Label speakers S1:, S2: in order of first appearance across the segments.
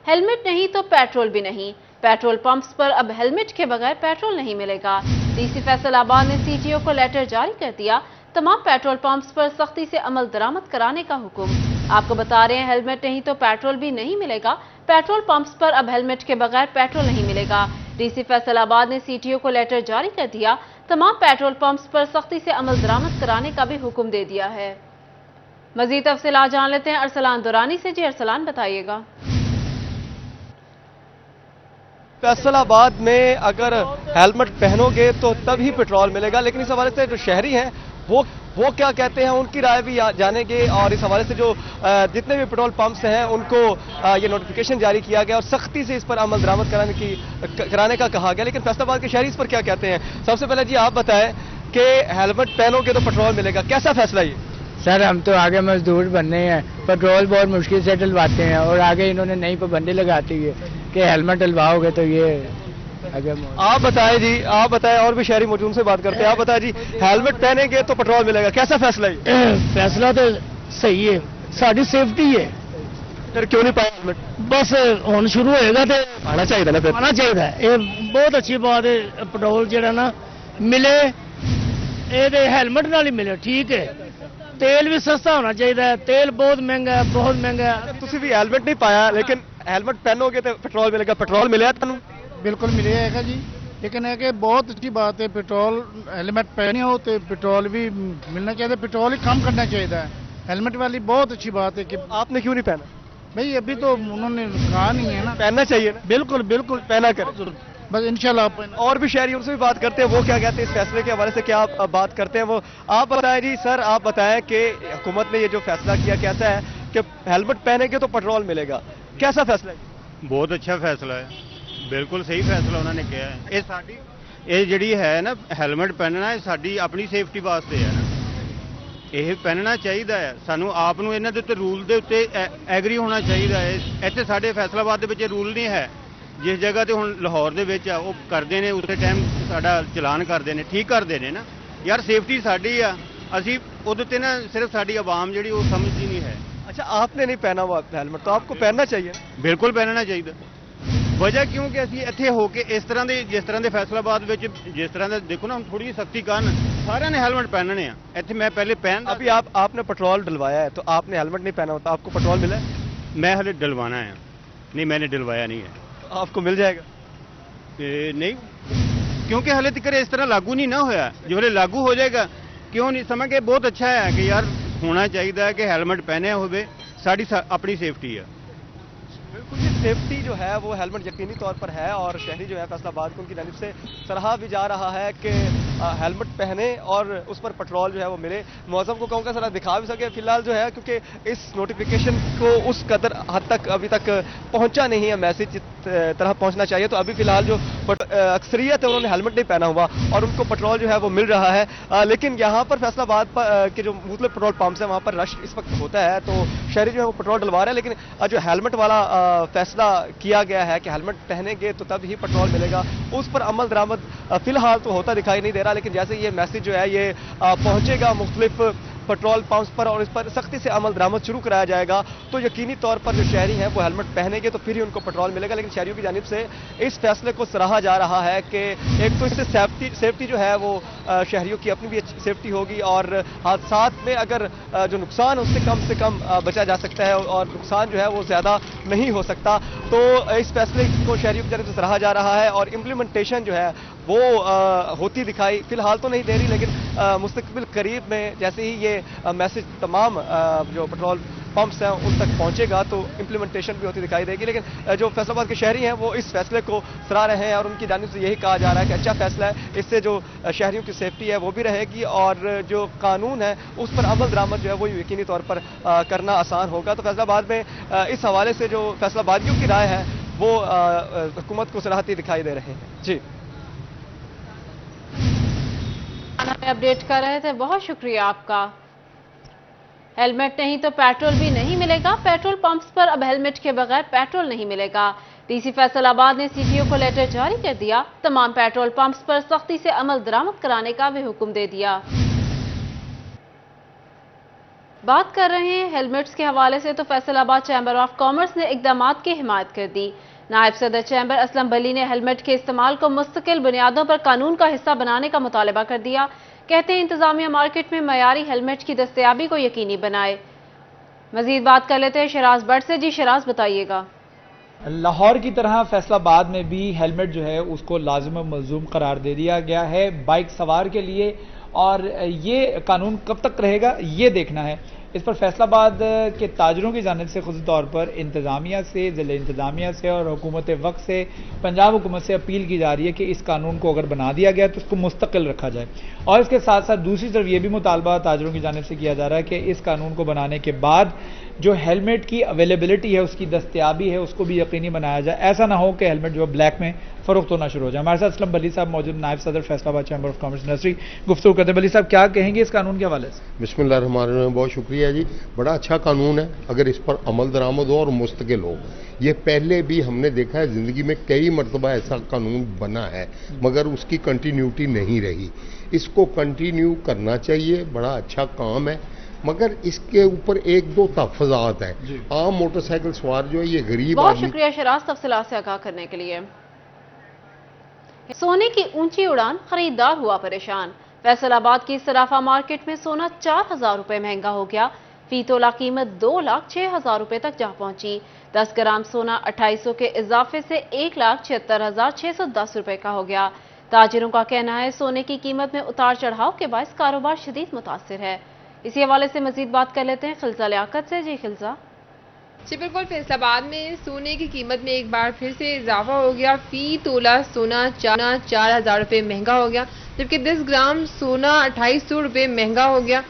S1: Helmet नहीं तो petrol भी नहीं। पेट्रोल पंप्स पर अब हेलमेट के बगैर पेट्रोल नहीं मिलेगा। डीसी फैसलाबाद ने सीटीओ को लेटर जारी कर दिया। तमाम पेट्रोल पंप्स पर सख्ती से अमल दरामद कराने का हुक्म। आपको बता रहे हैं, हेलमेट नहीं तो पेट्रोल भी नहीं मिलेगा। पेट्रोल पंप्स पर अब हेलमेट के बगैर पेट्रोल नहीं मिलेगा। डीसी फैसलाबाद ने सीटीओ को लेटर जारी कर दिया। तमाम पेट्रोल पंप्स पर सख्ती से अमल दरामद कराने का भी हुक्म दे दिया है। मजीद तफसीलात जान लेते हैं अरसलान दुरानी से। जी अरसलान, बताइएगा।
S2: फैसलाबाद में अगर हेलमेट पहनोगे तो तभी पेट्रोल मिलेगा, लेकिन इस हवाले से जो शहरी हैं वो क्या कहते हैं, उनकी राय भी जानेंगे। और इस हवाले से जो जितने भी पेट्रोल पंप्स हैं उनको ये नोटिफिकेशन जारी किया गया और सख्ती से इस पर अमल दरामद कराने का कहा गया। लेकिन फैसलाबाद के शहरी इस पर क्या कहते हैं, सबसे पहले जी आप बताएं कि हेलमेट पहनोगे तो पेट्रोल मिलेगा, कैसा फैसला ये?
S3: सर, हम तो आगे मजदूर बनने हैं, पेट्रोल बहुत मुश्किल से डलवाते हैं और आगे इन्होंने नई पाबंदी लगाती है कि हेलमेट डलवाओगे तो ये आगे।
S2: आप बताएं जी, आप बताएं, और भी शहरी मौजूद से बात करते हैं। आप बताएं जी, हेलमेट पहनेंगे तो पेट्रोल मिलेगा, कैसा फैसला है?
S4: फैसला तो सही है, साड़ी सेफ्टी है।
S2: फिर क्यों नहीं पाया हेलमेट?
S4: बस हुन शुरू होएगा तो
S2: आना चाहिए ना, फिर
S4: आना चाहिए। ये बहुत अच्छी बात है, पेट्रोल जो ना मिले ये हेलमेट नाल ही मिले, ठीक है। तेल भी सस्ता होना चाहिए, तेल बहुत महंगा है, बहुत महंगा है।
S2: तुसी भी हेलमेट नहीं पाया, लेकिन हेलमेट पहनोगे तो पेट्रोल मिलेगा, पेट्रोल मिले तुहानू?
S5: बिल्कुल मिलेगा जी, लेकिन है कि बहुत अच्छी बात है, पेट्रोल हेलमेट पहने हो तो पेट्रोल भी मिलना चाहिए, पेट्रोल ही कम करना चाहिए। हेलमेट वाली बहुत अच्छी बात है। कि
S2: आपने क्यों नहीं पहना?
S5: भाई अभी तो उन्होंने कहा नहीं है ना,
S2: पहनना चाहिए ना।
S5: बिल्कुल बिल्कुल
S2: पहना करें,
S5: बस इंशाल्लाह।
S2: और भी शहरी उनसे भी बात करते हैं, वो क्या कहते हैं इस फैसले के हवाले से, क्या आप बात करते हैं वो। आप बताएं जी सर, आप बताएं कि हुकूमत ने ये जो फैसला किया कैसा है कि हेलमेट पहनेंगे तो पेट्रोल मिलेगा, कैसा फैसला है?
S6: बहुत अच्छा फैसला है, बिल्कुल सही फैसला उन्होंने किया है। ये साडी ये ਜਿਹੜੀ है ना हेलमेट पहनना है साडी अपनी सेफ्टी वास्ते है ना, ਇਹ ਪਹਿਨਣਾ ਚਾਹੀਦਾ ਹੈ ਸਾਨੂੰ ਆਪ ਨੂੰ। ਇਹਨਾਂ ਦੇ ਉੱਤੇ ਰੂਲ ਦੇ ਉੱਤੇ ਐਗਰੀ ਹੋਣਾ ਚਾਹੀਦਾ ਹੈ। ਇੱਥੇ ਸਾਡੇ ਫੈਸਲਾਬਾਦ ਦੇ ਵਿੱਚ ਰੂਲ ਨਹੀਂ ਹੈ। ਜਿਸ ਜਗ੍ਹਾ ਤੇ ਹੁਣ ਲਾਹੌਰ ਦੇ ਵਿੱਚ ਆ ਉਹ ਕਰਦੇ ਨੇ, ਉਸੇ ਟਾਈਮ ਸਾਡਾ ਚਲਾਨ ਕਰਦੇ ਨੇ, ਠੀਕ ਕਰਦੇ ਨੇ ਨਾ ਯਾਰ। ਸੇਫਟੀ ਸਾਡੀ ਆ, ਅਸੀਂ ਉਹਦੇ ਤੇ ਨਾ ਸਿਰਫ ਸਾਡੀ ਆਵਾਮ ਜਿਹੜੀ ਉਹ ਸਮਝਦੀ ਨਹੀਂ ਹੈ।
S2: अच्छा, आपने नहीं पहना हुआ हेलमेट, तो आपको पहनना चाहिए।
S6: ਬਿਲਕੁਲ ਪਹਿਨਣਾ ਚਾਹੀਦਾ। ਵਜ੍ਹਾ ਕਿਉਂ ਕਿ ਅਸੀਂ ਇੱਥੇ ਹੋ ਕੇ ਇਸ ਤਰ੍ਹਾਂ ਦੇ ਜਿਸ ਤਰ੍ਹਾਂ ਦੇ ਫੈਸਲਾਬਾਦ ਵਿੱਚ ਜਿਸ ਤਰ੍ਹਾਂ ਦਾ ਦੇਖੋ ਨਾ, ਹੁਣ ਥੋੜੀ ਜਿਹੀ ਸਖਤੀ ਕਾਰਨ ਸਾਰਿਆਂ ਨੇ हेलमेट पहनने हैं। ਇੱਥੇ मैं पहले पहन
S2: अभी आपने पेट्रोल डलवाया है, तो आपने हेलमेट नहीं पहना होता, आपको पेट्रोल मिला है?
S6: मैं हले डलवाना है, नहीं मैंने डलवाया नहीं है।
S2: आपको मिल जाएगा?
S6: नहीं, क्योंकि हले तक इस तरह लागू नहीं ना होया। जो हले लागू हो जाएगा, क्यों नहीं समझ के बहुत अच्छा है कि यार होना चाहिए कि हेलमेट पहने हुए साड़ी अपनी सेफ्टी है।
S2: बिल्कुल, ये सेफ्टी जो है वो हेलमेट यकीनी तौर पर है, और शहरी जो है फैसलाबाद को उनकी जानिब से सराहा भी जा रहा है कि हेलमेट पहने और उस पर पेट्रोल जो है वो मिले। मौसम को कहूँगा सर दिखा भी सके फिलहाल जो है, क्योंकि इस नोटिफिकेशन को उस कदर हद तक अभी तक पहुंचा नहीं है मैसेज जिस तरह पहुंचना चाहिए। तो अभी फिलहाल जो अक्सरियत है उन्होंने हेलमेट नहीं पहना हुआ और उनको पेट्रोल जो है वो मिल रहा है। लेकिन यहाँ पर फैसलाबाद के जो मुख्तलिफ पेट्रोल पंप्स हैं वहाँ पर रश इस वक्त होता है, तो शहरी जो है वो पेट्रोल डलवा रहे हैं। लेकिन जो हेलमेट वाला फैसला किया गया है कि हेलमेट पहनेंगे तो तब ही पेट्रोल मिलेगा, उस पर अमल दरामद फिलहाल तो होता दिखाई नहीं दे रहा। लेकिन जैसे ये मैसेज जो है ये पहुंचेगा मुख्तलिफ पेट्रोल पंप्स पर और इस पर सख्ती से अमल दरामद शुरू कराया जाएगा, तो यकीनी तौर पर जो शहरी हैं वो हेलमेट पहनेंगे तो फिर ही उनको पेट्रोल मिलेगा। लेकिन शहरियों की जानिब से इस फैसले को सराहा जा रहा है कि एक तो इससे सेफ्टी जो है वो शहरियों की अपनी भी सेफ्टी होगी, और हादसात में अगर जो नुकसान उससे कम बचा जा सकता है और नुकसान जो है वो ज़्यादा नहीं हो सकता। तो इस फैसले को शहरियों की जानिब से सराहा जा रहा है, और इम्प्लीमेंटेशन जो है वो होती दिखाई फिलहाल तो नहीं दे रही, लेकिन मुस्तकबिल करीब में जैसे ही ये मैसेज तमाम जो पेट्रोल पंप्स हैं उन तक पहुंचेगा तो इम्प्लीमेंटेशन भी होती दिखाई देगी। लेकिन जो फैसलाबाद के शहरी हैं वो इस फैसले को सराह रहे हैं और उनकी जानिब से यही कहा जा रहा है कि अच्छा फैसला है, इससे जो शहरियों की सेफ्टी है वो भी रहेगी और जो कानून है उस पर अमल दरामद जो है वो यकीनी तौर पर करना आसान होगा। तो फैसलाबाद में इस हवाले से जो फैसलाबादियों की राय है वो हुकूमत को सराहती दिखाई दे रहे हैं। जी,
S1: अपडेट कर रहे थे, बहुत शुक्रिया आपका। हेलमेट नहीं तो पेट्रोल भी नहीं मिलेगा। पेट्रोल पंप्स पर अब हेलमेट के बगैर पेट्रोल नहीं मिलेगा। डीसी फैसलाबाद ने सीटीओ को लेटर जारी कर दिया। तमाम पेट्रोल पंप्स पर सख्ती से अमल दरामद कराने का भी हुक्म दे दिया। बात कर रहे हैं हेलमेट्स के हवाले से, तो फैसलाबाद चैम्बर ऑफ कॉमर्स ने इकदामात की हिमायत कर दी। नायब सदर चैम्बर असलम बली ने हेलमेट के इस्तेमाल को मुस्तकिल बुनियादों पर कानून का हिस्सा बनाने का मुतालबा कर दिया। कहते हैं इंतजामिया मार्केट में मयारी हेलमेट की दस्तयाबी को यकीनी बनाए। मजीद बात कर लेते हैं शराज बट से। जी शराज, बताइएगा।
S7: लाहौर की तरह फैसलाबाद में भी हेलमेट जो है उसको लाजिम मलजूम करार दे दिया गया है बाइक सवार के लिए, और ये कानून कब तक रहेगा ये देखना है। इस पर फैसलाबाद के ताजरों की जानिब से खुद तौर पर इंतजामिया से, ज़िले इंतजामिया से और हुकूमत वक्त से, पंजाब हुकूमत से अपील की जा रही है कि इस कानून को अगर बना दिया गया तो उसको मुस्तकिल रखा जाए। और इसके साथ साथ दूसरी तरफ ये भी मुतालबा ताजरों की जानिब से किया जा रहा है कि इस कानून को बनाने के बाद जो हेलमेट की अवेलेबिलिटी है, उसकी दस्तयाबी है, उसको भी यकीनी बनाया जाए। ऐसा ना हो कि हेलमेट जो ब्लैक में फरोख्त होना शुरू हो जाए। हमारे साथ असलम बली साहब मौजूद, नायब सदर Faisalabad chamber of commerce industry, गुफ्तगू करते हैं। बली साहब, क्या कहेंगे इस कानून के हवाले से?
S8: बिस्मिल्लाहिर्रहमानिर्रहीम, बहुत शुक्रिया जी। बड़ा अच्छा कानून है अगर इस पर अमल दरामद हो और मुस्तकिल हो। ये पहले भी हमने देखा है, ज़िंदगी में कई मरतबा ऐसा कानून बना है मगर उसकी कंटिन्यूटी नहीं रही। इसको कंटिन्यू करना चाहिए, बड़ा अच्छा काम है, मगर इसके ऊपर एक दो तहफ़्फ़ुज़ात हैं। आम मोटरसाइकिल सवार जो है, ये गरीब
S1: बहुत
S8: आदमी।
S1: शुक्रिया शराज तफसीलात से आगाह करने के लिए। सोने की ऊंची उड़ान, खरीदार हुआ परेशान। फैसलाबाद की सराफा मार्केट में सोना 4,000 रुपए महंगा हो गया। फी तोला कीमत 2,06,000 रुपए तक जा पहुंची। 10 ग्राम सोना 2800 के इजाफे से 1,76,610 रुपए का हो गया। ताजिरों का कहना है सोने की कीमत में उतार चढ़ाव के बायस कारोबार शदीद मुतासिर है। इसी हवाले से मजीद बात कर लेते हैं खिलजा लियाकत से। जी खिलजा।
S9: जी बिल्कुल, फैसलाबाद में सोने की कीमत में एक बार फिर से इजाफा हो गया। फी तोला सोना 4,000 रुपये महंगा हो गया, जबकि 10 ग्राम सोना 2,800 रुपये महंगा हो गया।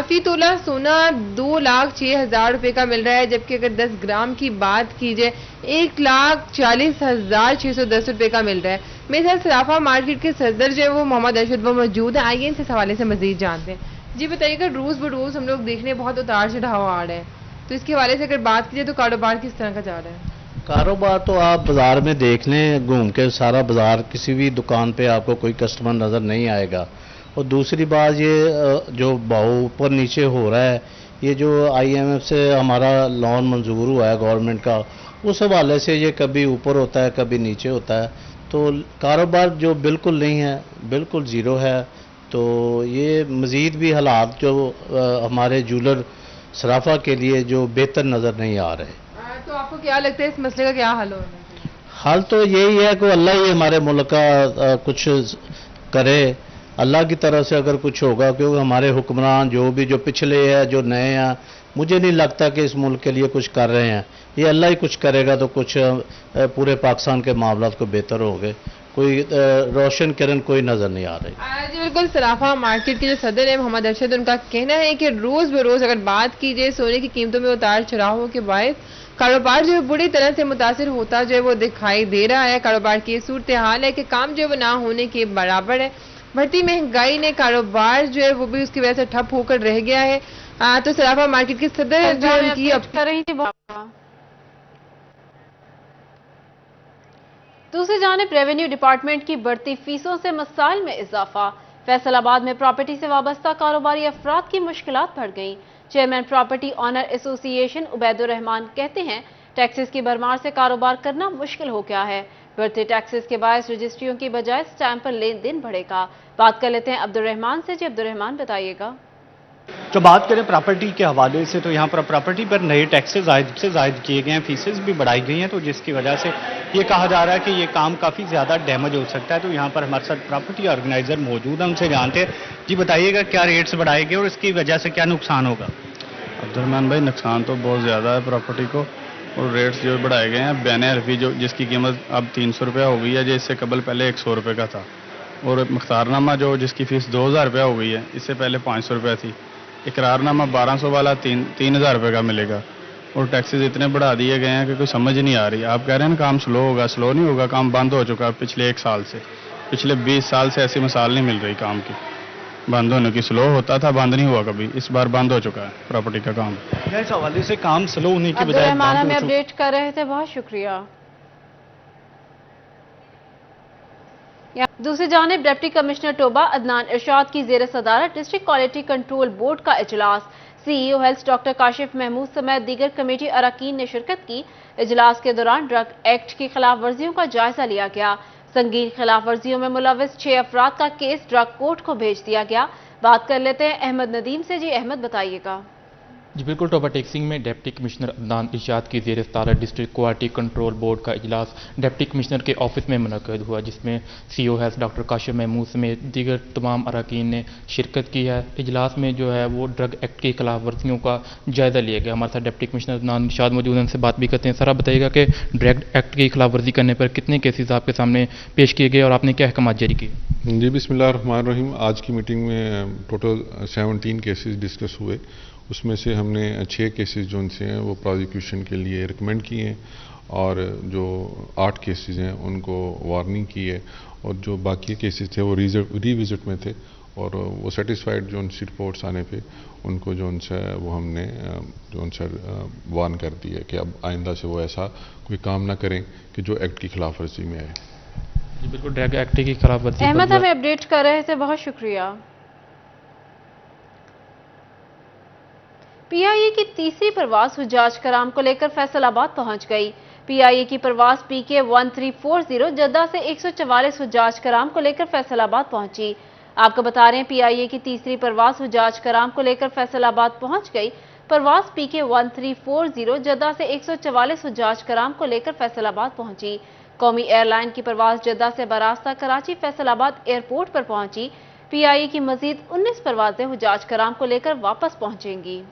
S9: फी तोला सोना 2,06,000 रुपये का मिल रहा है, जबकि अगर 10 ग्राम की बात की जाए 1,40,610 रुपये का मिल रहा है। मेरे साथ सराफा मार्केट के सदर जो है वो मोहम्मद अरशद वो मौजूद है। आइए इनसे इस हवाले से मजीद जानते हैं। जी बताइएगा, रोज बरोज हम लोग देखने बहुत उतार चढ़ाव आ रहे हैं, तो इसके हवाले से अगर बात की जाए तो कारोबार किस तरह का जा रहा है?
S10: कारोबार तो आप बाजार में देख लें, घूम के सारा बाजार, किसी भी दुकान पे आपको कोई कस्टमर नज़र नहीं आएगा। और दूसरी बात, ये जो भाव ऊपर नीचे हो रहा है, ये जो IMF से हमारा लोन मंजूर हुआ है गवर्नमेंट का, उस हवाले से ये कभी ऊपर होता है कभी नीचे होता है। तो कारोबार जो बिल्कुल नहीं है, बिल्कुल ज़ीरो है। तो ये मज़ीद भी हालात जो हमारे जूलर सराफा के लिए जो बेहतर नज़र नहीं आ रहे।
S9: तो आपको क्या लगता है इस मसले का क्या हल होना चाहिए?
S10: हाल तो यही है कि अल्लाह ही हमारे मुल्क का कुछ करे। अल्लाह की तरफ से अगर कुछ होगा, क्योंकि हमारे हुक्मरान जो पिछले हैं जो नए हैं, मुझे नहीं लगता कि इस मुल्क के लिए कुछ कर रहे हैं। ये अल्लाह ही कुछ करेगा तो कुछ पूरे पाकिस्तान के मामलात को बेहतर होंगे। कोई रोशन किरण कोई नजर नहीं आ रही।
S9: जी बिल्कुल, सराफा मार्केट के जो सदर है मोहम्मद अरशद, उनका कहना है कि रोज बरोज अगर बात की जाए सोने की कीमतों में उतार चढ़ाव के बायस कारोबार जो है बुरी तरह से मुतासिर होता जो है वो दिखाई दे रहा है। कारोबार की सूरत हाल है कि काम जो है वो ना होने के बराबर है। बढ़ती महंगाई ने कारोबार जो है वो भी उसकी वजह से ठप होकर रह गया है। तो सराफा मार्केट के सदर जो उनकी
S1: कर रही थी। दूसरी जानिब रेवेन्यू डिपार्टमेंट की बढ़ती फीसों से मसाइल में इजाफा। फैसलाबाद में प्रॉपर्टी से वाबस्ता कारोबारी अफराद की मुश्किलात बढ़ गई। Chairman property owner association Ubaidur Rahman कहते हैं टैक्सेस की भरमार से कारोबार करना मुश्किल हो गया है। बढ़ते टैक्सेस के बायस रजिस्ट्रियों की बजाय स्टैंप पर लेन देन बढ़ेगा। बात कर लेते हैं अब्दुल रहमान से। जी अब्दुल रहमान, बताइएगा।
S11: जो बात करें प्रॉपर्टी के हवाले से, तो यहाँ पर प्रॉपर्टी पर नए टैक्सेस जायद किए गए हैं, फीसेस भी बढ़ाई गई हैं, तो जिसकी वजह से ये कहा जा रहा है कि ये काम काफ़ी ज़्यादा डैमेज हो सकता है। तो यहाँ पर हमारे साथ प्रॉपर्टी ऑर्गेनाइजर मौजूद हैं, उनसे जानते हैं। जी बताइएगा, क्या रेट्स बढ़ाए गए और इसकी वजह से क्या नुकसान होगा?
S12: अब्दुलरहमान भाई, नुकसान तो बहुत ज़्यादा है प्रॉपर्टी को, और रेट्स जो बढ़ाए गए हैं। बैन हरफी जो जिसकी कीमत अब 300 रुपया हो गई है, जो इससे कबल पहले 100 रुपये का था। और मुख्तारनामा जो जिसकी फ़ीस 2,000 रुपया हो गई है, इससे पहले 500 रुपया थी। इकरारनामा 1200 वाला 3,000 रुपये का मिलेगा। और टैक्सेस इतने बढ़ा दिए गए हैं कि कोई समझ नहीं आ रही। आप कह रहे हैं ना काम स्लो होगा, स्लो नहीं होगा, काम बंद हो चुका है पिछले 1 साल से। पिछले 20 साल से ऐसी मिसाल नहीं मिल रही काम की बंद होने की। स्लो होता था, बंद नहीं हुआ कभी, इस बार बंद हो चुका है प्रॉपर्टी का काम।
S11: इस हवाले से काम स्लो होने की बजाय
S1: हमें अपडेट कर रहे थे, बहुत शुक्रिया। दूसरी जानिब डिप्टी कमिश्नर टोबा अदनान इरशाद की ज़ेर सदारत डिस्ट्रिक्ट क्वालिटी कंट्रोल बोर्ड का इजलास। CEO health doctor Kashif Mahmood समेत दीगर कमेटी अरकान ने शिरकत की। इजलास के दौरान ड्रग एक्ट की खिलाफ वर्जियों का जायजा लिया गया। संगीन खिलाफ वर्जियों में मुलविस 6 अफराद का केस ड्रग कोर्ट को भेज दिया गया। बात कर लेते हैं अहमद नदीम से। जी अहमद, बताइएगा।
S13: जी बिल्कुल, टोबा टेक्सिंग में डिप्टी कमिश्नर अदनान इरशाद की ज़ेर सदारत डिस्ट्रिक्ट क्वालिटी कंट्रोल बोर्ड का इजलास डिप्टी कमिश्नर के ऑफिस में मुनक़द हुआ, जिसमें CEO health doctor Kashif Mahmood समेत दीगर तमाम अरकान ने शिरकत की है। इजलास में जो है वो ड्रग एक्ट की खिलाफ वर्जियों का जायज़ा लिया गया। हमारे साथ डिप्टी कमिश्नर अदनान इरशाद मौजूद हैं, उनसे बात भी करते हैं। सर, आप बताइएगा कि ड्रग एक्ट की खिलाफ वर्जी करने पर कितने केसेज आपके सामने पेश किए गए और आपने क्या अहकाम जारी किए?
S14: जी बिस्मिल्लाहिर्रहमानिर्रहीम। आज की मीटिंग में टोटल 17 केसेस डिस्कस हुए। उसमें से हमने 6 केसेस जो उनसे हैं वो प्रोसिक्यूशन के लिए रिकमेंड किए हैं और जो 8 केसेस हैं उनको वार्निंग की है और जो बाकी केसेस थे वो रिविजिट में थे और वो सेटिस्फाइड जो उनसी रिपोर्ट्स आने पे उनको जो उनसे वो हमने जो उनसे वार्न कर दिया है कि अब आइंदा से वो ऐसा कोई काम ना करें कि जो एक्ट की खिलाफ वर्जी में आए।
S13: जी बिल्कुल, ड्रग एक्ट की खिलाफ वर्जी
S1: अहमद हमें अपडेट कर रहे थे, बहुत शुक्रिया। PIA की तीसरी परवाज हुज्जाज कराम को लेकर फैसलाबाद पहुंच गई। PIA की परवाज PK 1340 जद्दा से 144 हुज्जाज कराम को लेकर फैसलाबाद पहुंची। आपको बता रहे हैं PIA की तीसरी परवाज हुज्जाज कराम को लेकर फैसलाबाद पहुंच गई। परवाज PK 1340 जद्दा से 144 हुज्जाज कराम को लेकर फैसलाबाद पहुंची। कौमी एयरलाइन की परवाज जद्दा से बरास्ता कराची फैसलाबाद एयरपोर्ट पर पहुंची। PIA की मजीद 19 परवाजें हुज्जाज कराम को लेकर वापस पहुंचेंगी।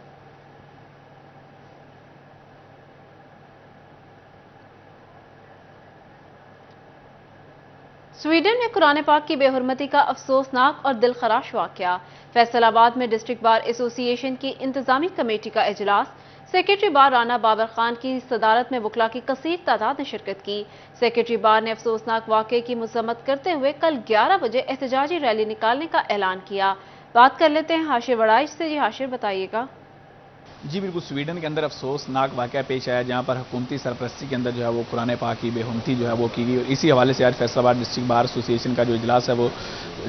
S1: स्वीडन में कुरान पाक की बेहुरमती का अफसोसनाक और दिलखराश वाकया। फैसलाबाद में डिस्ट्रिक्ट बार एसोसिएशन की इंतजामी कमेटी का इजलास। सेक्रेटरी बार राना बाबर खान की सदारत में वकला की कसीर तादाद ने शिरकत की। सेक्रेटरी बार ने अफसोसनाक वाकये की मजम्मत करते हुए कल 11 बजे एहतजाजी रैली निकालने का ऐलान किया। बात कर लेते हैं हाशिर वड़ाइश से। जी हाशिर, बताइएगा।
S15: जी बिल्कुल, स्वीडन के अंदर अफसोसनाक वाक़या पेश आया जहां पर हुकूमती सरपरस्ती के अंदर जो है वो कुरान पाक की बेहुरमती जो है वो की गई और इसी हवाले से आज फैसलाबाद डिस्ट्रिक्ट बार एसोसिएशन का जो इजलास है वो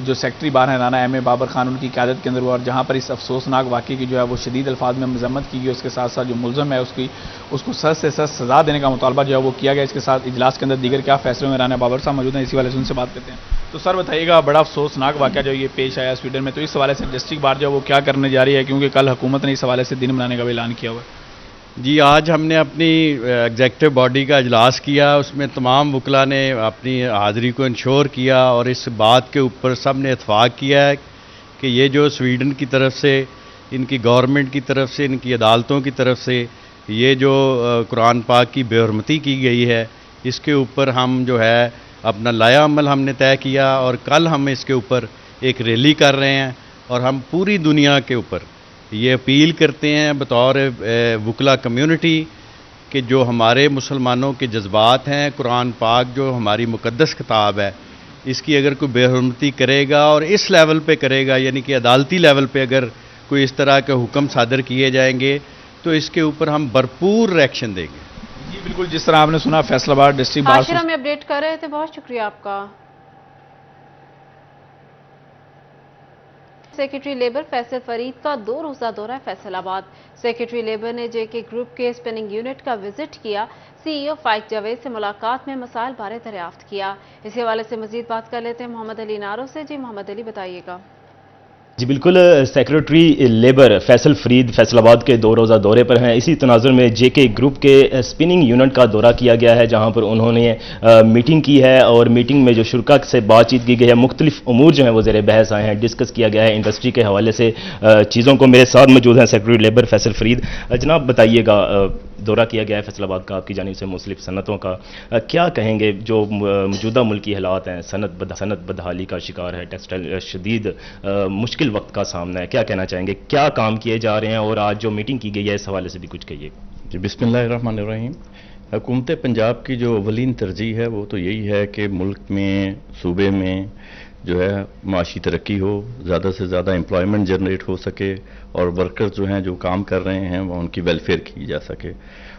S15: जो सेक्रेटरी बार है राना M.A. बाबर खान उनकी क़यादत के अंदर हुआ और जहां पर इस अफसोसनाक वाक़ये की जो है वो शदीद अल्फाज में मजम्मत की गई। उसके साथ साथ जो मुलज़म है उसको सख्त से सख्त सज़ा देने का मुतालबा जो है वो किया गया। इसके साथ इजलास के अंदर दीगर क्या फैसले में राना बाबर साहब मौजूद हैं, इसी वाले से उनसे बात करते हैं। तो सर बताइएगा, बड़ा अफसोसनाक वाक़या जो ये पेश आया स्वीडन में, तो इस हवाले से डिस्ट्रिक्ट बार जो है वो क्या करने जा रही है, क्योंकि कल हुकूमत ने इस हवाले से दिन मनाने का भी ऐलान किया हुआ है।
S6: जी, आज हमने अपनी एग्जेक्टिव बॉडी का इजलास किया। उसमें तमाम वकला ने अपनी हाज़िरी को इंश्योर किया और इस बात के ऊपर सब ने इत्फाक़ किया है कि ये जो स्वीडन की तरफ से, इनकी गवर्नमेंट की तरफ से, इनकी अदालतों की तरफ से ये जो कुरान पाक की बेहुरमती की गई है, इसके ऊपर हम जो है अपना लाया अमल हमने तय किया और कल हम इसके ऊपर एक रैली कर रहे हैं और हम पूरी दुनिया के ऊपर ये अपील करते हैं बतौर वकला कम्युनिटी कि जो हमारे मुसलमानों के जज्बात हैं, कुरान पाक जो हमारी मुक़द्दस किताब है, इसकी अगर कोई बेहुरमती करेगा और इस लेवल पे करेगा, यानी कि अदालती लेवल पे अगर कोई इस तरह के हुक्म सादर किए जाएंगे तो इसके ऊपर हम भरपूर रिएक्शन देंगे।
S15: जी बिल्कुल, जिस तरह आपने सुना फैसलाबाद डिस्ट्रिक्ट बार
S1: हाशिर में अपडेट कर रहे थे, बहुत शुक्रिया आपका। सेक्रेटरी लेबर फैसल फरीद का 2 रोज़ा दौरा फैसलाबाद। सेक्रेटरी लेबर ने JK ग्रुप के स्पिनिंग यूनिट का विजिट किया। CEO फाइक जावेद से मुलाकात में मसाइल बारे दरियाफ्त किया। इसी हवाले से मजीद बात कर लेते हैं मोहम्मद अली नारो से। जी मोहम्मद अली, बताइएगा।
S16: जी बिल्कुल, सेक्रेटरी लेबर फैसल फरीद फैसलाबाद के 2 रोज़ा दौरे पर हैं। इसी तनाजुर में JK ग्रुप के स्पिनिंग यूनिट का दौरा किया गया है, जहां पर उन्होंने मीटिंग की है और मीटिंग में जो शुरा से बातचीत की गई है, मुख्तलिफ उमूर जो हैं वो ज़ेर बहस आए हैं, डिस्कस किया गया है इंडस्ट्री के हवाले से चीज़ों को। मेरे साथ मौजूद हैं सेक्रेटरी लेबर फैसल फरीद। जनाब बताइएगा, दौरा किया गया है फैसलाबाद का आपकी जानिब से मुख्तलिफ सनतों का, क्या कहेंगे जो मौजूदा मुल्की हालात हैं, सनत बदहाली का शिकार है, टेक्सटाइल शदीद मुश्किल वक्त का सामना है, क्या कहना चाहेंगे, क्या काम किए जा रहे हैं और आज जो मीटिंग की गई है इस हवाले से भी कुछ कहिए।
S17: जी बिस्मिल्लाहिर्रहमानिर्रहीम। हुकूमत पंजाब की जो अवलीन तरजीह है वो तो यही है कि मुल्क में, सूबे में जो है माशी तरक्की हो, ज़्यादा से ज़्यादा एम्प्लॉयमेंट जनरेट हो सके और वर्कर्स जो हैं जो काम कर रहे हैं वो उनकी वेलफेयर की जा सके।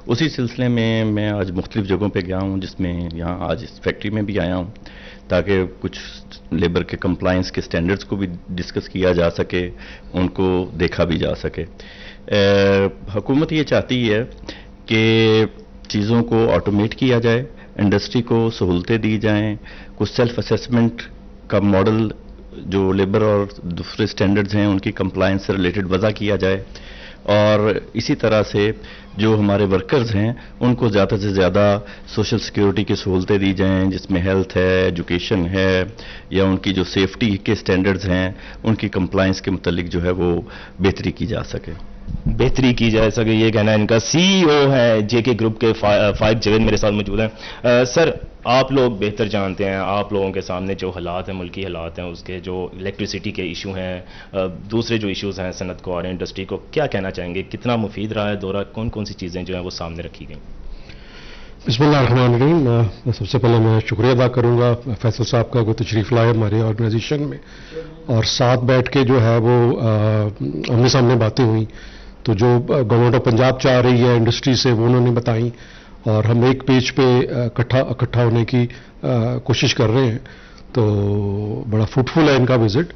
S17: उसी सिलसिले में मैं आज मुख्तलिफ जगहों पे गया हूँ, जिसमें यहाँ आज इस फैक्ट्री में भी आया हूँ ताकि कुछ लेबर के कंप्लायंस के स्टैंडर्ड्स को भी डिस्कस किया जा सके, उनको देखा भी जा सके। हुकूमत ये चाहती है कि चीज़ों को ऑटोमेट किया जाए, इंडस्ट्री को सहूलतें दी जाएं, कुछ सेल्फ असेसमेंट का मॉडल जो लेबर और दूसरे स्टैंडर्ड्स हैं उनकी कंप्लायंस से रिलेटेड वज़ा किया जाए, और इसी तरह से जो हमारे वर्कर्स हैं उनको ज़्यादा से ज़्यादा सोशल सिक्योरिटी की सहूलतें दी जाएं, जिसमें हेल्थ है, एजुकेशन है, या उनकी जो सेफ्टी के स्टैंडर्ड्स हैं उनकी कंप्लायंस के मुतालिक जो है वो बेहतरी की जा सके।
S16: बेहतरी की जा सके, ये कहना है इनका। सीईओ है जेके ग्रुप के फाइक जावेद मेरे साथ मौजूद हैं। सर, आप लोग बेहतर जानते हैं, आप लोगों के सामने जो हालात हैं, मुल्की हालात हैं, उसके जो इलेक्ट्रिसिटी के इशू हैं, दूसरे जो इश्यूज हैं सनत को और इंडस्ट्री को, क्या कहना चाहेंगे? कितना मुफीद रहा है दौरा? कौन कौन सी चीज़ें जो हैं वो सामने रखी गई?
S18: बिस्मिल्लाहिर्रहमानिर्रहीम। सबसे पहले मैं शुक्रिया अदा करूंगा फैसल साहब का को तशरीफ़ लाए हमारे ऑर्गेनाइजेशन में, और साथ बैठ के जो है वो आमने सामने बातें हुई, तो जो गवर्नमेंट ऑफ पंजाब चाह रही है इंडस्ट्री से वो उन्होंने बताई, और हम एक पेज पे इकट्ठा होने की कोशिश कर रहे हैं। तो बड़ा फ्रूटफुल है इनका विजिट।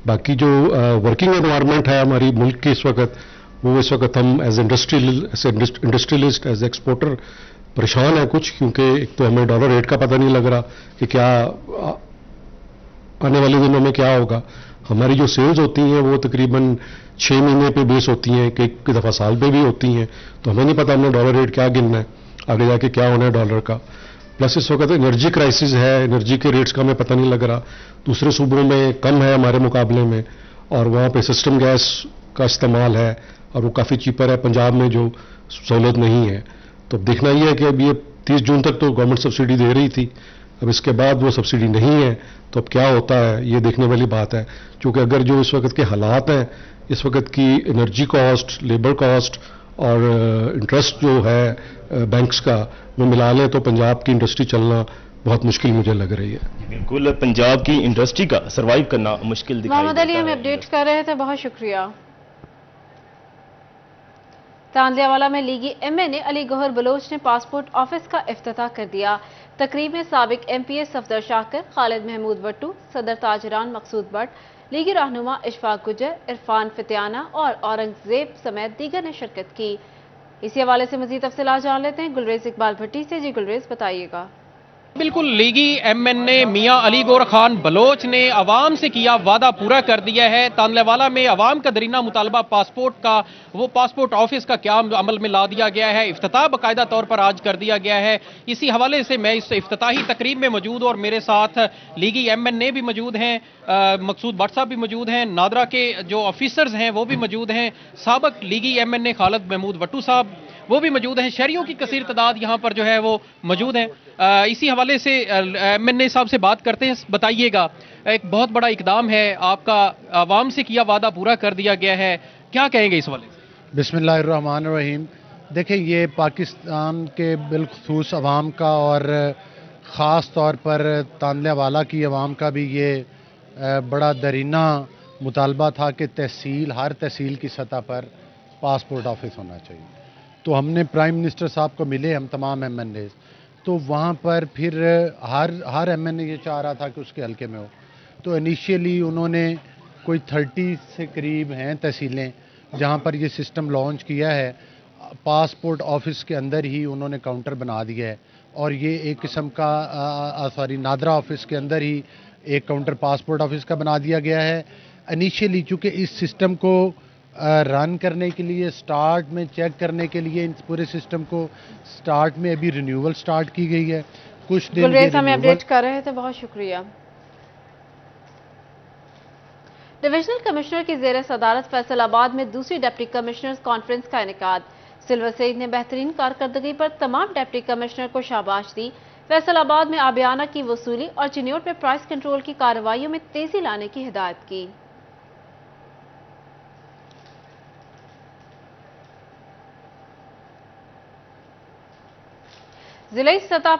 S18: बाकी जो वर्किंग एनवायरनमेंट है हमारी मुल्क की इस वक्त हम एज इंडस्ट्रियलिस्ट, एज एक्सपोर्टर परेशान है कुछ, क्योंकि एक तो हमें डॉलर रेट का पता नहीं लग रहा कि क्या आने वाले दिनों में क्या होगा। हमारी जो सेल्स होती हैं वो तकरीबन 6 महीने पे बेस होती हैं, कई दफ़ा साल पे भी होती हैं, तो हमें नहीं पता हमने डॉलर रेट क्या गिनना है, आगे जाके क्या होना है डॉलर का। प्लस इस वक्त एनर्जी क्राइसिस है, एनर्जी के रेट्स का हमें पता नहीं लग रहा, दूसरे सूबों में कम है हमारे मुकाबले में, और वहाँ पे सिस्टम गैस का इस्तेमाल है और वो काफ़ी चीपर है, पंजाब में जो सहूलत नहीं है। तो अब देखना ये है कि अब ये 30 जून तक तो गवर्नमेंट सब्सिडी दे रही थी, अब इसके बाद वो सब्सिडी नहीं है, तो अब क्या होता है ये देखने वाली बात है। क्योंकि अगर जो इस वक्त के हालात हैं, इस वक्त की एनर्जी कॉस्ट, लेबर कॉस्ट और इंटरेस्ट जो है बैंक्स का, वो मिला लें तो पंजाब की इंडस्ट्री चलना बहुत मुश्किल मुझे लग रही है।
S16: बिल्कुल, पंजाब की इंडस्ट्री का सर्वाइव करना मुश्किल दिखाई
S1: मोहम्मद अली हमें अपडेट कर रहे थे, बहुत शुक्रिया। तांदियावाला में लीगी एमएनए अली गौहर बलोच ने पासपोर्ट ऑफिस का इफ्तिताह कर दिया। तकरीब में साबिक एमपीए सफदर शाकिर, खालिद महमूद भट्टू, सदर ताजरान मकसूद भट्ट, लीगी रहनुमा इशफाक गुजर, इरफान फितियाना और औरंगजेब समेत दीगर ने शिरकत की। इसी हवाले से मजीद तफसीलात जान लेते हैं गुलरेज इकबाल भट्टी से। जी गुलरेज, बताइएगा।
S19: बिल्कुल, लीगी एमएनए मियां अली गौहर खान बलोच ने अवाम से किया वादा पूरा कर दिया है। तांदलेवाला में अवाम का दरीना मुतालबा पासपोर्ट का, वो पासपोर्ट ऑफिस का क्या अमल में ला दिया गया है, इफ्तिताह बाकायदा तौर पर आज कर दिया गया है। इसी हवाले से मैं इस इफ्तिताही तकरीब में मौजूद हूं और मेरे साथ लीगी एमएनए भी मौजूद हैं, मकसूद भट्ट साहब भी मौजूद हैं, नादरा के जो ऑफिसर्स हैं वो भी मौजूद हैं, साबिक लीगी एमएनए खालिद महमूद भट्टू साहब वो भी मौजूद हैं। शहरियों की कसीर तादाद यहाँ पर जो है वो मौजूद हैं। इसी हवाले से एमएनए साहब से बात करते हैं। बताइएगा, एक बहुत बड़ा इकदाम है आपका, आवाम से किया वादा पूरा कर दिया गया है, क्या कहेंगे इस हवाले से?
S5: बिस्मिल्लाहिर्रहमानिर्रहीम। देखिए, ये पाकिस्तान के बिलखसूस अवाम का और ख़ास तौर पर तांदलेवाला की अवाम का भी ये बड़ा दरीना मुतालबा था कि हर तहसील की सतह पर पासपोर्ट ऑफिस होना चाहिए। तो हमने प्राइम मिनिस्टर साहब को मिले, हम तमाम एमएनए, तो वहाँ पर फिर हर एमएनए ये चाह रहा था कि उसके हल्के में हो। तो इनिशियली उन्होंने कोई 30 से करीब हैं तहसीलें जहाँ पर ये सिस्टम लॉन्च किया है। पासपोर्ट ऑफिस के अंदर ही उन्होंने काउंटर बना दिया है, और ये एक किस्म का नादरा ऑफिस के अंदर ही एक काउंटर पासपोर्ट ऑफिस का बना दिया गया है। इनिशियली चूँकि इस सिस्टम को रन करने के लिए, स्टार्ट में चेक करने के लिए, इस पूरे सिस्टम को स्टार्ट में अभी रिन्यूअल स्टार्ट की गई है। कुछ दिन
S1: हमें अपडेट कर रहे थे, बहुत शुक्रिया। डिविजनल कमिश्नर की ज़ेर सदारत फैसलाबाद में दूसरी डिप्टी कमिश्नर्स कॉन्फ्रेंस का इनेकाद। सिल्वर सईद ने बेहतरीन कारकर्दगी पर तमाम डिप्टी कमिश्नर को शाबाश दी। फैसलाबाद में आबियाना की वसूली और चिन्योट में प्राइस कंट्रोल की कार्रवाइयों में तेजी लाने की हिदायत की। जिला सतह